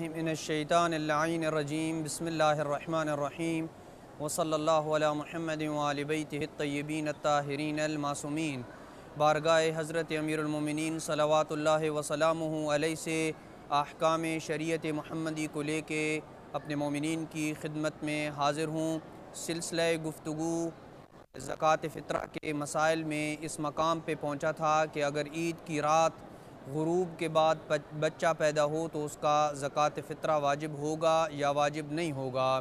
मिनश्शैतानिर्रजीम बिस्मिल्लाहिर्रहमानिर्रहीम वसल्लल्लाहु अला मुहम्मदिन व आलि बैतिहि अत्तय्यबीन अत्ताहिरीन अल-मासूमीन। बारगाह हज़रत अमीरुल मोमिनीन सलवातुल्लाहि व सलामुहु अलैहि से अहकाम शरीयत मुहम्मदी को लेके अपने मोमिनीन की खिदमत में हाज़िर हूँ। सिलसिला गुफ्तगू ज़कात फ़ित्रा के मसाइल में इस मकाम पे पहुँचा था कि अगर ईद की रात गुरूब के बाद बच्चा पैदा हो तो उसका ज़कात फ़ित्रा वाजिब होगा या वाजिब नहीं होगा।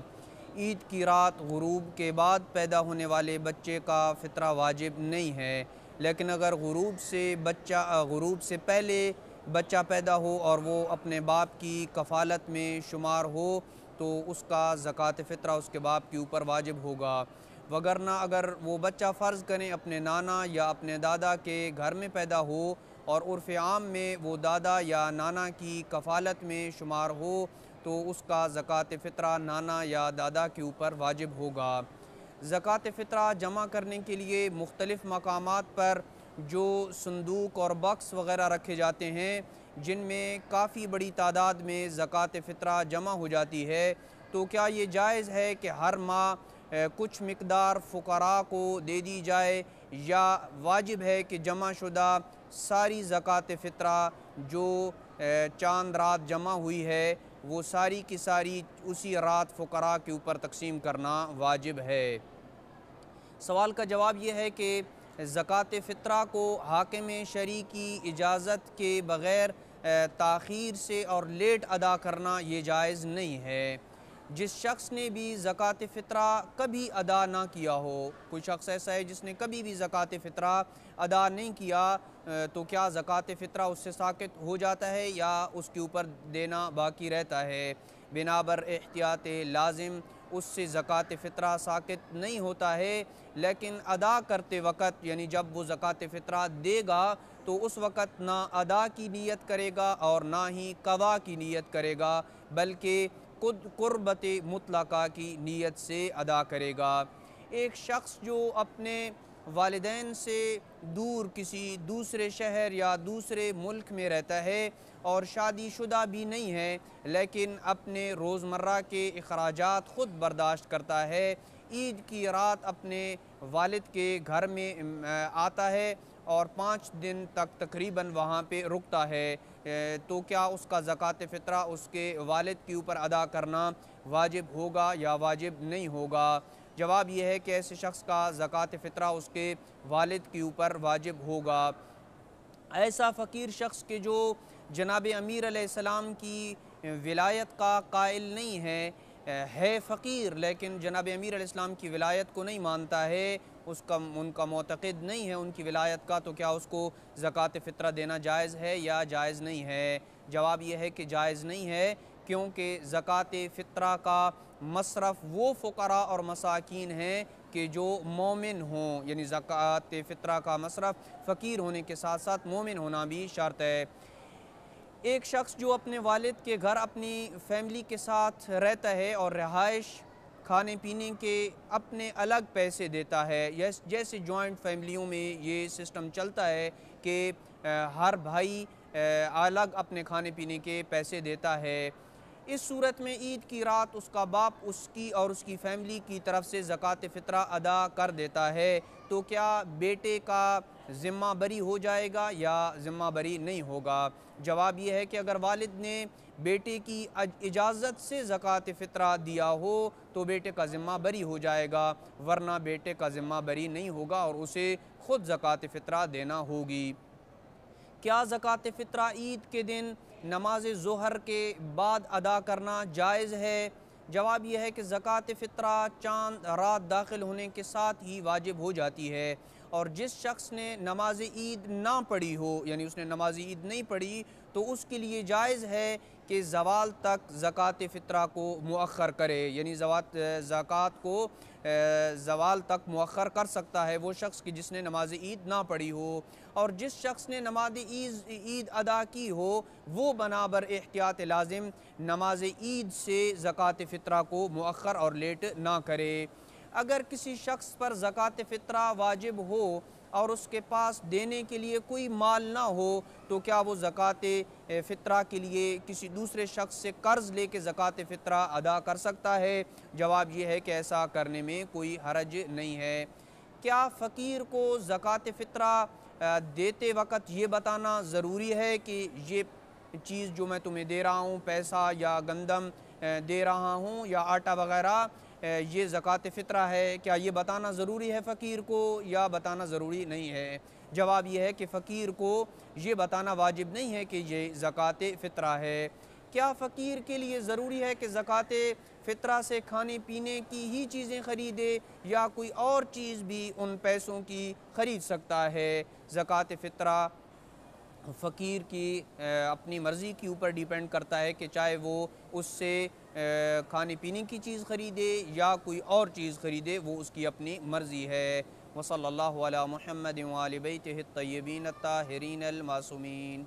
ईद की रात गुरूब के बाद पैदा होने वाले बच्चे का फ़ित्रा वाजिब नहीं है, लेकिन अगर गुरूब से पहले बच्चा पैदा हो और वो अपने बाप की कफ़ालत में शुमार हो तो उसका ज़कात फ़ित्रा उसके बाप के ऊपर वाजिब होगा। वगरना अगर वो बच्चा फ़र्ज़ करें अपने नाना या अपने दादा के घर में पैदा हो और उर्फ़ आम में वो दादा या नाना की कफ़ालत में शुमार हो तो उसका ज़कात फ़ित्रा नाना या दादा के ऊपर वाजिब होगा। ज़कात फ़ित्रा जमा करने के लिए मुख्तलिफ़ मकामात पर जो संदूक और बक्स वग़ैरह रखे जाते हैं, जिनमें काफ़ी बड़ी तादाद में ज़कात फ़ित्रा जमा हो जाती है, तो क्या ये जायज़ है कि हर माह कुछ मिक़दार फ़ुक़रा को दे दी जाए, या वाजिब है कि जमा शुदा सारी ज़कात फ़ित्रा जो चांद रात जमा हुई है वो सारी की सारी उसी रात फ़ुक़रा के ऊपर तक़सीम करना वाजिब है। सवाल का जवाब ये है कि ज़कात फ़ित्रा को हाकिम शरी की इजाज़त के बग़ैर ताख़ीर से और लेट अदा करना ये जायज़ नहीं है। जिस शख्स ने भी ज़कात फ़ित्रा कभी अदा ना किया हो, कोई शख्स ऐसा है जिसने कभी भी ज़कात फ़ित्रा अदा नहीं किया, तो क्या ज़कात फ़ित्रा उससे साक़ित हो जाता है या उसके ऊपर देना बाकी रहता है? बिनाबर एहतियात लाज़िम उससे ज़कात फ़ित्रा साक़ित नहीं होता है, लेकिन अदा करते वक़्त यानी जब वो ज़कात फ़ित्रा देगा तो उस वक़्त ना अदा की नीयत करेगा और ना ही क़ज़ा की नीयत करेगा, बल्कि खुद क़ुर्बत मुतलक़ा की नीयत से अदा करेगा। एक शख्स जो अपने वालिदैन से दूर किसी दूसरे शहर या दूसरे मुल्क में रहता है और शादीशुदा भी नहीं है, लेकिन अपने रोज़मर्रा के अखराजात ख़ुद बर्दाश्त करता है, ईद की रात अपने वालिद के घर में आता है और 5 दिन तक तकरीबन वहाँ पे रुकता है, तो क्या उसका ज़कात फ़ित्रा उसके वालिद के ऊपर अदा करना वाजिब होगा या वाजिब नहीं होगा? जवाब यह है कि ऐसे शख्स का ज़कात फ़ित्रा उसके वालिद के ऊपर वाजिब होगा। ऐसा फ़कीर शख्स के जो जनाब अमीर अलैहिस्सलाम की विलायत का कायल नहीं है फ़कीर, लेकिन जनाब अमीर अलैहिस्सलाम की विलायत को नहीं मानता है, उनका मोतक़िद नहीं है उनकी विलायत का, तो क्या उसको ज़कात फ़ित्रा देना जायज़ है या जायज़ नहीं है? जवाब यह है कि जायज़ नहीं है, क्योंकि ज़कात फ़ित्रा का मसरफ़ वो फ़ुक़रा और मसाकीन हैं कि जो मोमिन हों, यानी ज़कात फ़ित्रा का मसरफ़ फ़कीर होने के साथ साथ मोमिन होना भी शर्त है। एक शख्स जो अपने वालिद के घर अपनी फ़ैमिली के साथ रहता है और रहाइश खाने पीने के अपने अलग पैसे देता है, जैसे जॉइंट फैमिलियों में ये सिस्टम चलता है कि हर भाई अलग अपने खाने पीने के पैसे देता है, इस सूरत में ईद की रात उसका बाप उसकी और उसकी फ़ैमिली की तरफ से ज़कात फ़ित्रा अदा कर देता है, तो क्या बेटे का ज़िम्मा बरी हो जाएगा या ज़िम्मा बरी नहीं होगा? जवाब यह है कि अगर वालिद ने बेटे की इजाज़त से ज़कात फ़ित्रा दिया हो तो बेटे का ज़िम्मा बरी हो जाएगा, वरना बेटे का ज़िम्मा बरी नहीं होगा और उसे ख़ुद ज़कात फ़ित्रा देना होगी। क्या ज़कात फ़ित्रा ईद के दिन नमाज ज़ोहर के बाद अदा करना जायज़ है? जवाब यह है कि ज़कात फ़ित्रा चाँद रात दाखिल होने के साथ ही वाजिब हो जाती है, और जिस शख्स ने नमाज ईद ना पढ़ी हो, यानी उसने नमाज ईद नहीं पढ़ी, तो उसके लिए जायज़ है कि ज़वाल तक ज़कात फ़ित्रा को मुअख्खर करे, यानी ज़कात को ज़वाल तक मुअख्खर कर सकता है वो शख्स कि जिसने नमाज ईद ना पढ़ी हो, और जिस शख्स ने नमाज ईद अदा की हो वो बनाबर एहतियात लाज़िम नमाज ईद से ज़कात फ़ित्रा को मुअख्खर और लेट ना करे। अगर किसी शख्स पर ज़कात फ़ित्रा वाजिब हो और उसके पास देने के लिए कोई माल ना हो तो क्या वो ज़कात फ़ित्रा के लिए किसी दूसरे शख्स से कर्ज़ लेके ज़कात फ़ित्रा अदा कर सकता है? जवाब ये है कि ऐसा करने में कोई हरज नहीं है। क्या फ़कीर को ज़कात फ़ित्रा देते वक़्त ये बताना ज़रूरी है कि ये चीज़ जो मैं तुम्हें दे रहा हूँ, पैसा या गंदम दे रहा हूँ या आटा वग़ैरह, ये ज़कात फ़ित्रा है? क्या ये बताना ज़रूरी है फ़कीर को या बताना ज़रूरी नहीं है? जवाब ये है कि फ़कीर को ये बताना वाजिब नहीं है कि ये ज़कात फ़ित्रा है। क्या फ़कीर के लिए ज़रूरी है कि ज़कात फ़ित्रा से खाने पीने की ही चीज़ें ख़रीदे या कोई और चीज़ भी उन पैसों की ख़रीद सकता है? ज़कात फ़ित्रा फ़कीर की अपनी मर्ज़ी के ऊपर डिपेंड करता है कि चाहे वो उससे खाने पीने की चीज़ ख़रीदे या कोई और चीज़ ख़रीदे, वो उसकी अपनी मर्ज़ी है। वसल्लल्लाहु अला मुहम्मद व आलि बैतिहि अत्तय्यबीन अत्ताहिरीन अल मासूमीन।